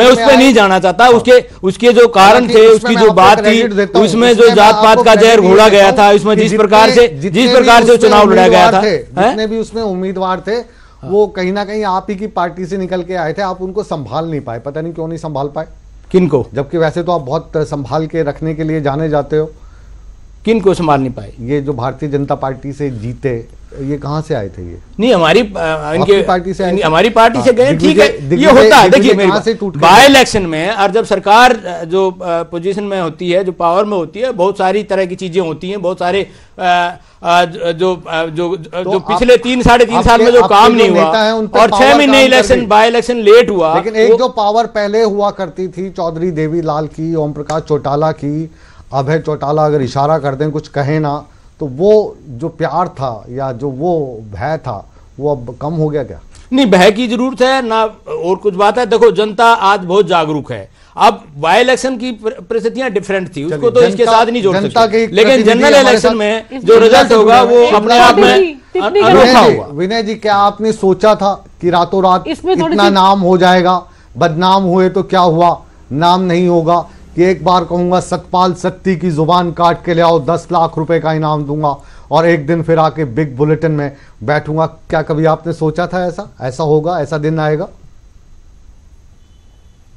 उस पर नहीं जाना चाहता। उसके जो कारण थे, उसकी जो बात थी, उसमें जो जात पात का जहर घोला गया था, उसमें जिस प्रकार से चुनाव लड़ा गया था, जितने भी उसमें उम्मीदवार थे वो कहीं ना कहीं आप ही की पार्टी से निकल के आए थे। आप उनको संभाल नहीं पाए, पता नहीं क्यों नहीं संभाल पाए। किनको? जबकि वैसे तो आप बहुत संभाल के रखने के लिए जाने जाते हो। किनको संभाल नहीं पाए? ये जो भारतीय जनता पार्टी से जीते, ये कहाँ से आए थे? ये नहीं, हमारी इनके पार्टी से, हमारी पार्टी से गए, ठीक है, ये होता है। देखिए मेरे बाय इलेक्शन में और जब सरकार जो पोजीशन में होती है, जो पावर में होती है, बहुत सारी तरह की चीजें होती हैं, बहुत सारे जो पिछले 3-3.5 साल में जो काम नहीं हुआ और 6 महीने इलेक्शन बाय इलेक्शन लेट हुआ। लेकिन एक जो पावर पहले हुआ करती थी चौधरी देवीलाल की, ओम प्रकाश चौटाला की, अभय चौटाला अगर इशारा कर दें, कुछ कहे ना, तो वो जो प्यार था या जो वो भय था वो अब कम हो गया क्या? नहीं, भय की जरूरत है ना और कुछ बात है। देखो, जनता आज बहुत जागरूक है। अब बाय इलेक्शन की परिस्थितियां डिफरेंट थी, उसको तो इसके साथ नहीं जोड़ सकते, लेकिन जनरल इलेक्शन में जो रिजल्ट होगा वो अपने आप में अनोखा होगा। विनय जी, क्या आपने सोचा था कि रातों रात इतना नाम हो जाएगा? बदनाम हुए तो क्या हुआ, नाम नहीं होगा कि एक बार कहूंगा सतपाल सत्ती की जुबान काट के ले आओ, 10 लाख रुपए का इनाम दूंगा और एक दिन फिर आके बिग बुलेटिन में बैठूंगा? क्या कभी आपने सोचा था ऐसा होगा, ऐसा दिन आएगा?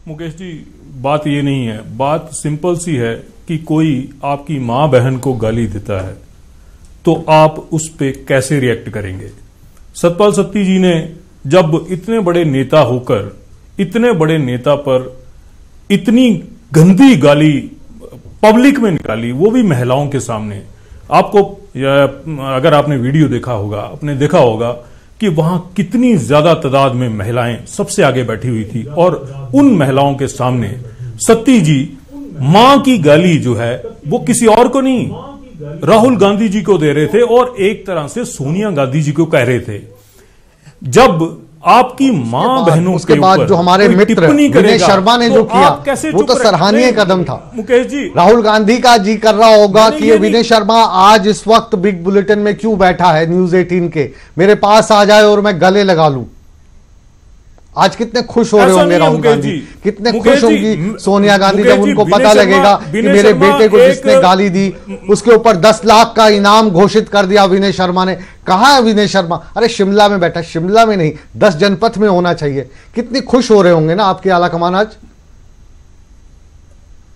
मुकेश जी, बात ये नहीं है। बात सिंपल सी है कि कोई आपकी मां बहन को गाली देता है तो आप उस पे कैसे रिएक्ट करेंगे? सतपाल सत्ती जी ने जब इतने बड़े नेता होकर इतने बड़े नेता पर इतनी गंदी गाली पब्लिक में निकाली, वो भी महिलाओं के सामने, आपको अगर आपने वीडियो देखा होगा, आपने देखा होगा कि वहां कितनी ज्यादा तादाद में महिलाएं सबसे आगे बैठी हुई थी और उन महिलाओं के सामने सत्ती जी मां की गाली जो है वो किसी और को नहीं, राहुल गांधी जी को दे रहे थे और एक तरह से सोनिया गांधी जी को कह रहे थे। जब आपकी मां बहनों उसके बाद जो हमारे मित्र विनय शर्मा ने जो किया वो तो सराहनीय कदम था। मुकेश जी, राहुल गांधी का जी कर रहा होगा कि ये विनय शर्मा आज इस वक्त बिग बुलेटिन में क्यों बैठा है, न्यूज 18 के, मेरे पास आ जाए और मैं गले लगा लूं। आज कितने खुश हो रहे होंगे राहुल गांधी, कितने खुश होंगी सोनिया गांधी जब उनको पता लगेगा कि मेरे बेटे को जिसने गाली दी उसके ऊपर 10 लाख का इनाम घोषित कर दिया विनय शर्मा ने। कहां है विनय शर्मा? अरे शिमला में बैठा, शिमला में नहीं 10 जनपथ में होना चाहिए। कितनी खुश हो रहे होंगे ना आपके आला कमान आज।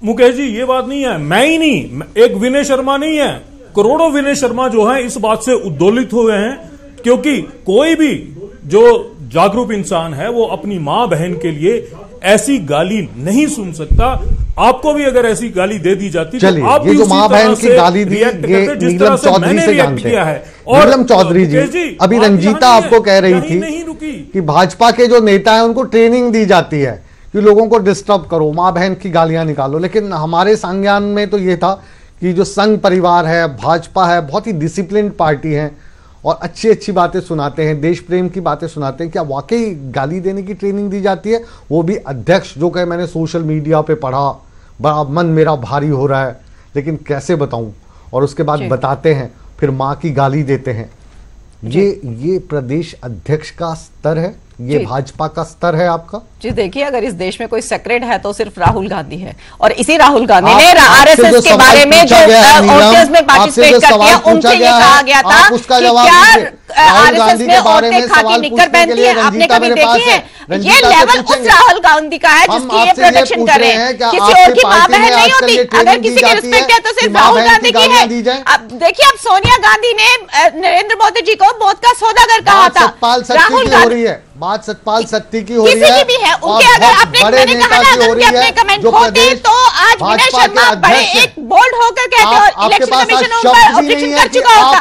मुकेश जी, ये बात नहीं है, मैं ही नहीं, एक विनय शर्मा नहीं है, करोड़ों विनय शर्मा जो है इस बात से उद्दोलित हुए हैं, क्योंकि कोई भी जो जागरूक इंसान है वो अपनी मां बहन के लिए ऐसी गाली नहीं सुन सकता। आपको भी अगर ऐसी गाली दे दी जाती तो आप भी जो मां बहन की गाली दी ये नीलम चौधरी से जानते हैं। नीलम चौधरी जी अभी रंजीता आपको कह रही थी कि भाजपा के जो नेता है उनको ट्रेनिंग दी जाती है कि लोगों को डिस्टर्ब करो, मां बहन की गालियां निकालो। लेकिन हमारे संज्ञान में तो ये था कि जो संघ परिवार है, भाजपा है, बहुत ही डिसिप्लिन पार्टी है और अच्छी अच्छी बातें सुनाते हैं, देश प्रेम की बातें सुनाते हैं, क्या वाकई गाली देने की ट्रेनिंग दी जाती है? वो भी अध्यक्ष, जो कहे मैंने सोशल मीडिया पे पढ़ा, बड़ा मन मेरा भारी हो रहा है, लेकिन कैसे बताऊं, और उसके बाद बताते हैं, फिर माँ की गाली देते हैं। ये प्रदेश अध्यक्ष का स्तर है, ये भाजपा का स्तर है आपका? जी देखिए, अगर इस देश में कोई सेक्रेट है तो सिर्फ राहुल गांधी है, और इसी राहुल गांधी ने आरएसएस के बारे में जो ऑर्गेनाइजेशन में पार्टिसिपेट करती है उनके लिए कहा गया था कि क्या आरएसएस में औरतें खाकी निक्कर पहनती है? आपने कभी देखी है? ये लेवल उस राहुल गांधी का है जिसकी ये प्रोटेक्शन कर रहे हैं, किसी और की मां बहन नहीं होती। अगर किसी की रिस्पेक्ट है तो सिर्फ राहुल गांधी की है। अब देखिए, अब सोनिया गांधी ने नरेंद्र मोदी जी को मौत का सौदागर कहा था। राहुल गांधी बात सतपाल सत्ती की हो रही है, भी है उनके, अगर आपने मैंने कहा ना, अगर उनके अपने कमेंट होते तो आज विनय शर्मा बड़े एक बोल्ड होकर कहते और इलेक्शन कमीशन उनका ऑब्जेक्शन कर चुका होता।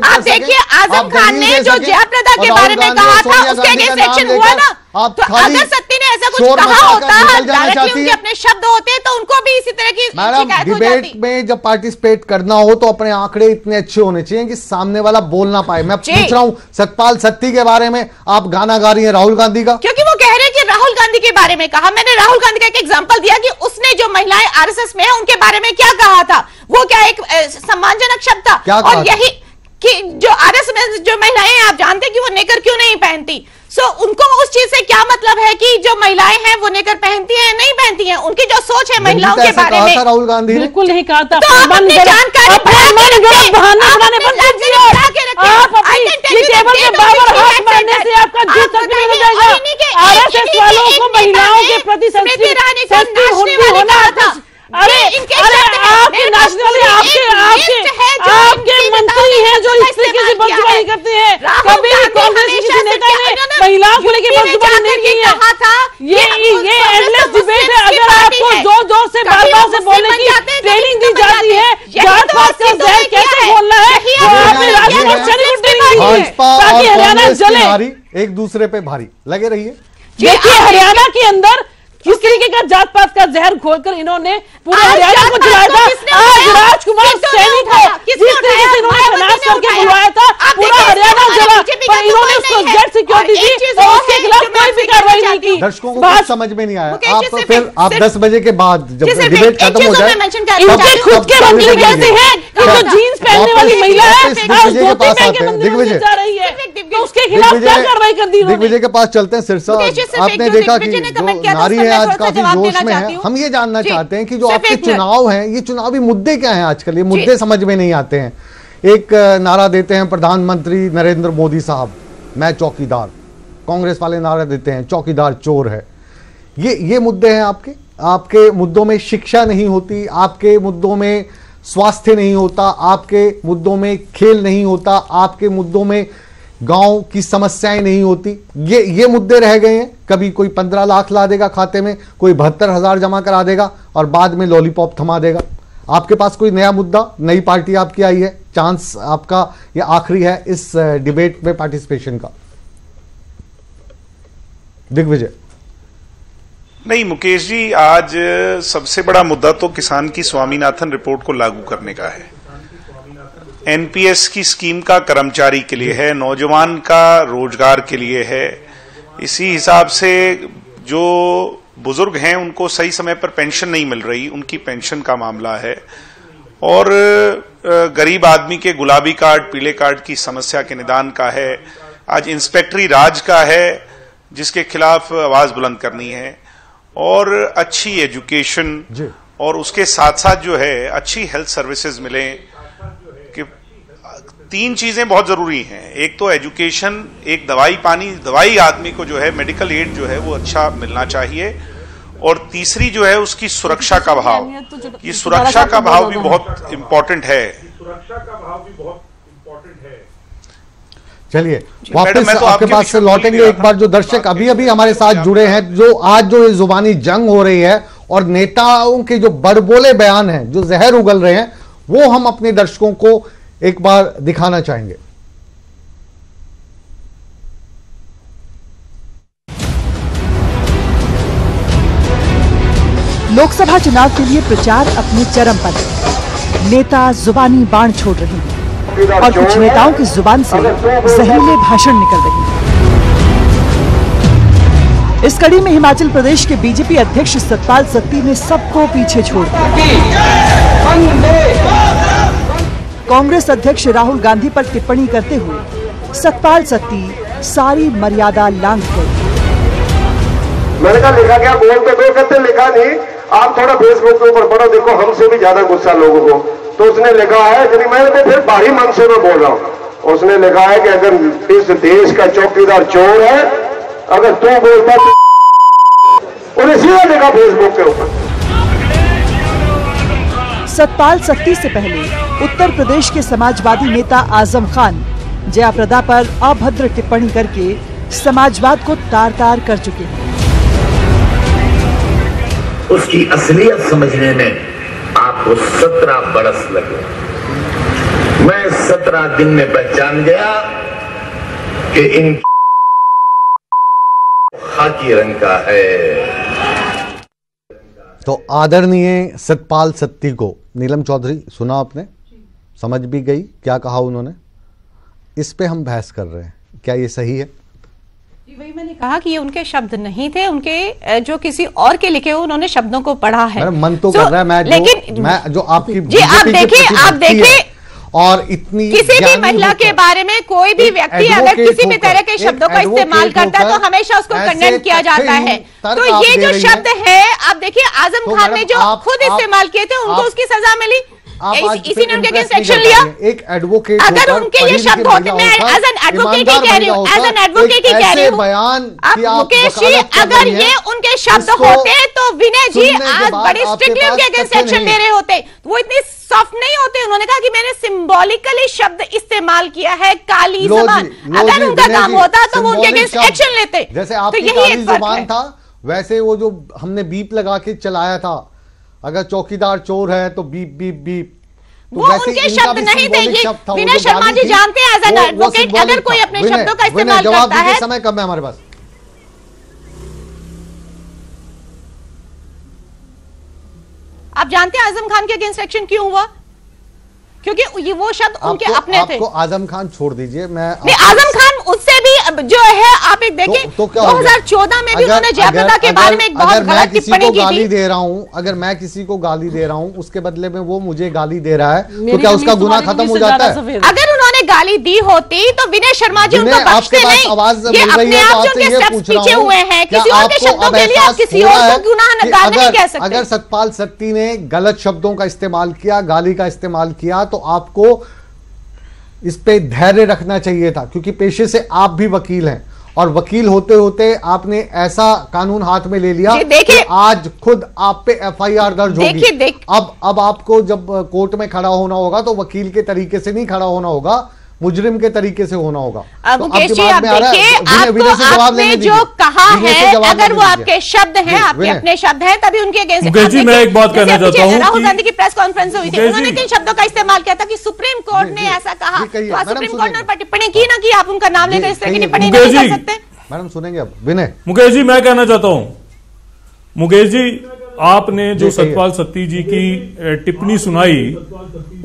आप देखिए, आजम खान ने जो जयाप्रदा के बारे में कहा था उसके अगेंस्ट एक्शन हुआ ना, तो अगर सत्ती ने ऐसा कुछ कहा होता, डायरेक्टली उनके अपने शब्द होते तो उनको भी इसी तरह की मैडम डिबेट में जब पार्टिसिपेट करना हो तो अपने आंकड़े इतने अच्छे होने चाहिए कि सामने वाला बोल ना पाए। मैं पूछ रहा हूं सतपाल सत्ती के बारे में आप गाना गा रही हैं राहुल गांधी का, क्योंकि वो कह रहे हैं कि राहुल गांधी के बारे में कहा। मैंने राहुल गांधी का एक एग्जांपल दिया कि उसने जो महिलाएं आरएसएस में है उनके बारे में क्या कहा था, वो क्या एक सम्मानजनक शब्द था। और यही कि जो आरएसएस में जो महिलाएं हैं, आप जानते हैं कि वो नेकर क्यों नहीं पहनती। उनको उस चीज से क्या मतलब है कि जो महिलाएं हैं वो नेकर पहनती हैं नहीं पहनती हैं? उनकी जो सोच है महिलाओं के बारे में, राहुल गांधी बिल्कुल नहीं कहा था। तो आप अपनी जानकारी आरएसएस वालों को महिलाओं के प्रति अरे आपके नेशनल आपके मंत्री हैं जो इस तरीके से बदजुबानी करते हैं। कभी भी कांग्रेस के किसी नेता ने महिलाओं को लेकर बदजुबानी नहीं की है। ये एंडलेस डिबेट है। अगर आपको जोर जोर से बार बार से बोलने की ट्रेनिंग दी जाती है, जात पात का जहर कैसे बोलना है, आपने राजनीतिक ट्रेनिंग दी है ताकि हरियाणा जले, एक दूसरे पे भारी लगे रहिए। देखिए, हरियाणा के अंदर किस तरीके का जात पात का जहर घोलकर इन्होंने पूरे हरियाणा को जलाया था। आज राजकुमार सैनी को जिस तरीके से इन्होंने खलास करके बुलवाया था, पूरा हरियाणा जला, पर इन्होंने उसको जेड सिक्योरिटी दी और उसके खिलाफ कोई भी कार्रवाई नहीं की। दर्शकों को कुछ समझ में नहीं आया। आप फिर आप 10 बजे के बाद जब डिबेट खत्म हो जाए, इनके खुद के मंत्री कहते हैं कि जो जीन्स पहनने वाली महिला है दिग्विजय के पास आते हैं। दिग्विजय जा रही है तो उसके खिलाफ क्या कार्रवाई कर दी? दिग्विजय के पास चलते हैं। सिरसा, आपने देखा कि जो नारी है आज काफी जोश में है। हम ये जानना चाहते हैं कि जो आपके चुनाव हैं, ये चुनावी मुद्दे क्या हैं आजकल? ये मुद्दे समझ में नहीं आते हैं। एक नारा देते हैं प्रधानमंत्री नरेंद्र मोदी साहब, मैं चौकीदार। कांग्रेस वाले नारा देते हैं चौकीदार चोर है। ये मुद्दे हैं आपके। आपके मुद्दों में शिक्षा नहीं होती, आपके मुद्दों में स्वास्थ्य नहीं होता, आपके मुद्दों में खेल नहीं होता, आपके मुद्दों में गांव की समस्याएं नहीं होती। ये मुद्दे रह गए हैं। कभी कोई 15 लाख ला देगा खाते में, कोई 72,000 जमा करा देगा और बाद में लॉलीपॉप थमा देगा। आपके पास कोई नया मुद्दा, नई पार्टी आपकी आई है, चांस आपका ये आखिरी है इस डिबेट में पार्टिसिपेशन का। दिग्विजय। नहीं मुकेश जी, आज सबसे बड़ा मुद्दा तो किसान की स्वामीनाथन रिपोर्ट को लागू करने का है। एनपीएस की स्कीम का कर्मचारी के लिए है, नौजवान का रोजगार के लिए है। इसी हिसाब से जो बुजुर्ग हैं उनको सही समय पर पेंशन नहीं मिल रही, उनकी पेंशन का मामला है। और गरीब आदमी के गुलाबी कार्ड, पीले कार्ड की समस्या के निदान का है। आज इंस्पेक्टरी राज का है जिसके खिलाफ आवाज बुलंद करनी है। और अच्छी एजुकेशन और उसके साथ साथ जो है अच्छी हेल्थ सर्विसेज मिले। कि 3 चीजें बहुत जरूरी हैं। एक तो एजुकेशन, एक दवाई आदमी को जो है मेडिकल एड जो है वो अच्छा मिलना चाहिए। और तीसरी जो है उसकी सुरक्षा का भाव। ये सुरक्षा का भाव भी बहुत इंपॉर्टेंट है। चलिए वापस आपके पास से लौटेंगे। एक बार जो दर्शक अभी अभी हमारे साथ जुड़े हैं, जो आज जो ये जुबानी जंग हो रही है और नेताओं के जो बड़बोले बयान हैं, जो जहर उगल रहे हैं, वो हम अपने दर्शकों को एक बार दिखाना चाहेंगे। लोकसभा चुनाव के लिए प्रचार अपने चरम पर है। नेता जुबानी बाण छोड़ रहे हैं। चौकीदार और कुछ नेताओं की जुबान से जहरीले भाषण निकल रहे हैं। इस कड़ी में हिमाचल प्रदेश के बीजेपी अध्यक्ष सतपाल सत्ती ने सबको पीछे छोड़ दिया। कांग्रेस अध्यक्ष राहुल गांधी पर टिप्पणी करते हुए सतपाल सत्ती सारी मर्यादा लांघ गए। मैंने कहा लिखा क्या, बोल तो दो, कहते लिखा नहीं, आप थोड़ा फेसबुक के ऊपर पढ़ो, देखो हमसे भी ज्यादा गुस्सा लोगों को। तो उसने लिखा है, यानी मैं तो फिर बाहरी मन से मैं बोल रहा हूं, उसने लिखा है कि अगर इस देश का चौकीदार चोर है, अगर तू बोलता तो उन्हें सीधा लिखा फेसबुक के ऊपर। सतपाल सत्ती से पहले उत्तर प्रदेश के समाजवादी नेता आजम खान जयाप्रदा पर अभद्र टिप्पणी करके समाजवाद को तार-तार कर चुके हैं। उसकी असलियत समझने में आपको 17 बरस लगे। मैं 17 दिन में पहचान गया कि इन खाकी रंग का है। तो आदरणीय सतपाल सत्ती को नीलम चौधरी सुना आपने, समझ भी गई क्या कहा उन्होंने। इस पे हम बहस कर रहे हैं, क्या ये सही है? वही मैंने कहा कि ये उनके शब्द नहीं थे, उनके जो किसी और के लिखे हुए उन्होंने शब्दों को पढ़ा है। मन तो कर रहा है मैं जो आपकी जी आप देखिए और इतनी किसी भी महिला के बारे में कोई भी व्यक्ति अगर किसी भी तरह के शब्दों का इस्तेमाल करता है तो हमेशा उसको कंडेम किया जाता है। तो ये जो शब्द है, आप देखिए आजम खान ने जो खुद इस्तेमाल किए थे उनको उसकी सजा मिली, इसी ने उनके अगेंस्ट एक्शन लिया। एक एडवोकेट अगर उनके ये शब्द होते, मैं एज एन एडवोकेट ही कह रही हूँ, एज एन एडवोकेट ही कह रही हूँ, आप मुकेश जी अगर ये उनके शब्द होते तो विनय जी आज बड़ी स्ट्रिक्टली उनके अगेंस्ट एक्शन ले रहे होते। वो इतने सॉफ्ट नहीं होते। उन्होंने कहा कि मैंने सिंबॉलिकली शब्द इस्तेमाल किया है, काली जुबान। अगर उनका काम होता तो वो उनके अगेंस्ट एक्शन लेते। जैसे आपकी काली जुबान था वैसे वो जो हमने बीप लगा के चलाया था, अगर चौकीदार चोर है तो बीप बीप बीप, तो वो उनके शब्द नहीं थे। ये विनय शर्मा जी जानते हैं एज एन एडवोकेट अगर कोई अपने शब्दों का इस्तेमाल करता है। समय कम है हमारे पास। आप जानते हैं आजम खान के अगेंस्ट एक्शन क्यों हुआ? क्योंकि वो शब्द उनके अपने थे। आपको आजम खान छोड़ दीजिए, मैं आजम खान उससे भी जो है आप एक देखें 2014 में भी उन्होंने जयप्रदा के बारे में एक बहुत गलत टिप्पणी की थी। दे रहा हूं, अगर मैं किसी को गाली दे रहा हूं उसके बदले में वो मुझे गाली दे रहा है तो क्या उसका गुनाह खत्म हो जाता है? अगर उन्होंने गाली दी होती तो विनय शर्मा जी उनको बख्शते नहीं। ये अपने आप जो उनके स्टेप्स पीछे हुए हैं, किसी और के शब्दों के लिए आप किसी और को गुनाह नकार नहीं कह सकते। अगर सतपाल सत्ती ने गलत शब्दों का इस्तेमाल किया, गाली का इस्तेमाल किया, तो आपको इस पे धैर्य रखना चाहिए था, क्योंकि पेशे से आप भी वकील हैं और वकील होते होते आपने ऐसा कानून हाथ में ले लिया कि आज खुद आप पे एफआईआर दर्ज होगी। अब आपको जब कोर्ट में खड़ा होना होगा तो वकील के तरीके से नहीं खड़ा होना होगा, मुजरिम के तरीके से होना होगा। मुकेश जी आप देखिए, आपने जो कहा है अगर वो आपके शब्द हैं, आपके अपने शब्द हैं, तभी उनके अगेंस्ट। मुकेश जी मैं एक बात कहना चाहता हूं, राहुल गांधी की प्रेस कॉन्फ्रेंस हुई थी, उन्होंने किन शब्दों का इस्तेमाल किया था कि सुप्रीम कोर्ट ने ऐसा कहा, तो सुप्रीम कोर्ट ने टिप्पणी की ना कि आप उनका नाम लेकर इस तरह की टिप्पणी नहीं कर सकते। मैडम सुनेंगे अब विनय। मुकेश जी मैं कहना चाहता हूं, मुकेश जी आपने जो सतपाल सत्ती जी की टिप्पणी सुनाई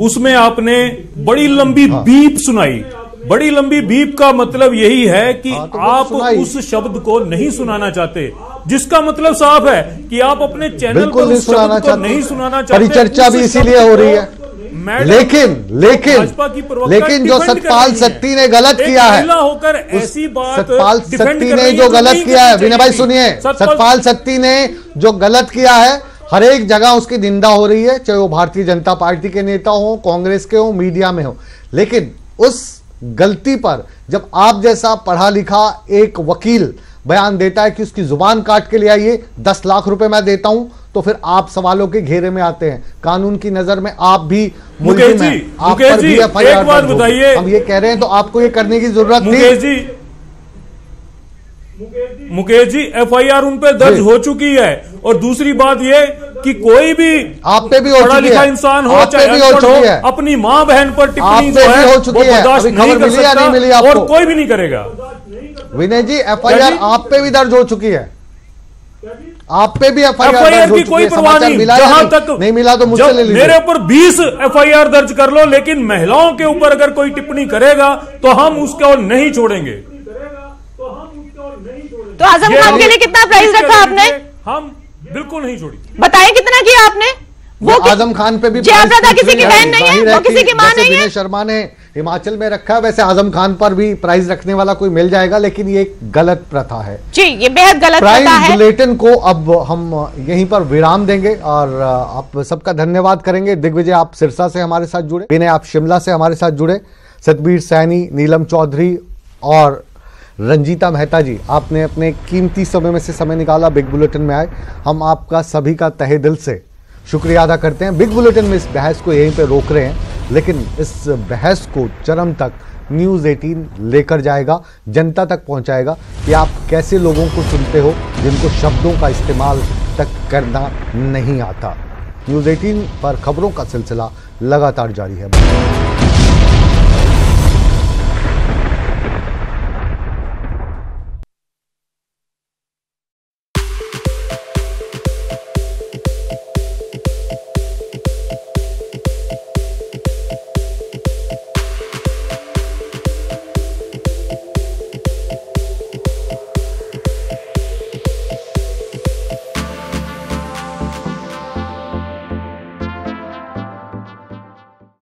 उसमें आपने बड़ी लंबी बीप सुनाई। बड़ी लंबी बीप का मतलब यही है कि आप उस शब्द को नहीं सुनाना चाहते, जिसका मतलब साफ है कि आप अपने चैनल पर उस शब्द को नहीं सुनाना चाहते। परिचर्चा भी इसीलिए हो रही है। लेकिन जो सतपाल सत्ती ने गलत किया है, सतपाल सत्ती ने जो गलत किया है, विनय भाई सुनिए, सतपाल सत्ती ने जो गलत किया है हर एक जगह उसकी निंदा हो रही है, चाहे वो भारतीय जनता पार्टी के नेता हो, कांग्रेस के हो, मीडिया में हो। लेकिन उस गलती पर जब आप जैसा पढ़ा लिखा एक वकील बयान देता है कि उसकी जुबान काट के ले आइए, 10 लाख रुपए मैं देता हूं, तो फिर आप सवालों के घेरे में आते हैं। कानून की नजर में आप भी मुकेश जी, आप पर भी एफआईआर एक बात बताइए, हम ये कह रहे हैं तो आपको ये करने की जरूरत थी। मुकेश जी एफआईआर उन पर दर्ज हो चुकी है, और दूसरी बात ये कि कोई भी आप पे भी पढ़ा लिखा इंसान हो चाहे अनपढ़ हो, अपनी मां बहन पर टिप्पणी जो है वो बर्दाश्त नहीं कर सकता और कोई भी नहीं करेगा। विनय जी एफआईआर आप पे भी दर्ज हो चुकी है। आप पे भी एफआईआर की कोई परवाह नहीं, जहां तक नहीं मिला तो मुझसे ले लीजिए। मेरे ऊपर 20 एफआईआर दर्ज कर लो, लेकिन महिलाओं के ऊपर अगर कोई टिप्पणी करेगा तो हम उसको नहीं छोड़ेंगे। तो आजम खान के लिए कितना प्राइस रखा आपने? हम बिल्कुल नहीं छोड़ी। बताएं कितना किया आपने? वो आजम खान पे भी जयाप्रदा किसी की बहन नहीं है, वो किसी की मां नहीं है। विनय शर्मा ने हिमाचल में रखा है, वैसे आजम खान पर भी प्राइज रखने वाला कोई मिल जाएगा, लेकिन ये एक गलत प्रथा है जी, ये बेहद गलत प्रथा है। प्राइज बुलेटिन को अब हम यहीं पर विराम देंगे और आप सबका धन्यवाद करेंगे। दिग्विजय, आप सिरसा से हमारे साथ जुड़े, विनय आप शिमला से हमारे साथ जुड़े, सतबीर सैनी, नीलम चौधरी और रंजीता मेहता जी, आपने अपने कीमती समय में से समय निकाला, बिग बुलेटिन में आए। हम आपका सभी का तहे दिल से शुक्रिया अदा करते हैं। बिग बुलेटिन में इस बहस को यहीं पे रोक रहे हैं, लेकिन इस बहस को चरम तक न्यूज़ 18 लेकर जाएगा, जनता तक पहुंचाएगा कि आप कैसे लोगों को सुनते हो जिनको शब्दों का इस्तेमाल तक करना नहीं आता। न्यूज़ 18 पर खबरों का सिलसिला लगातार जारी है।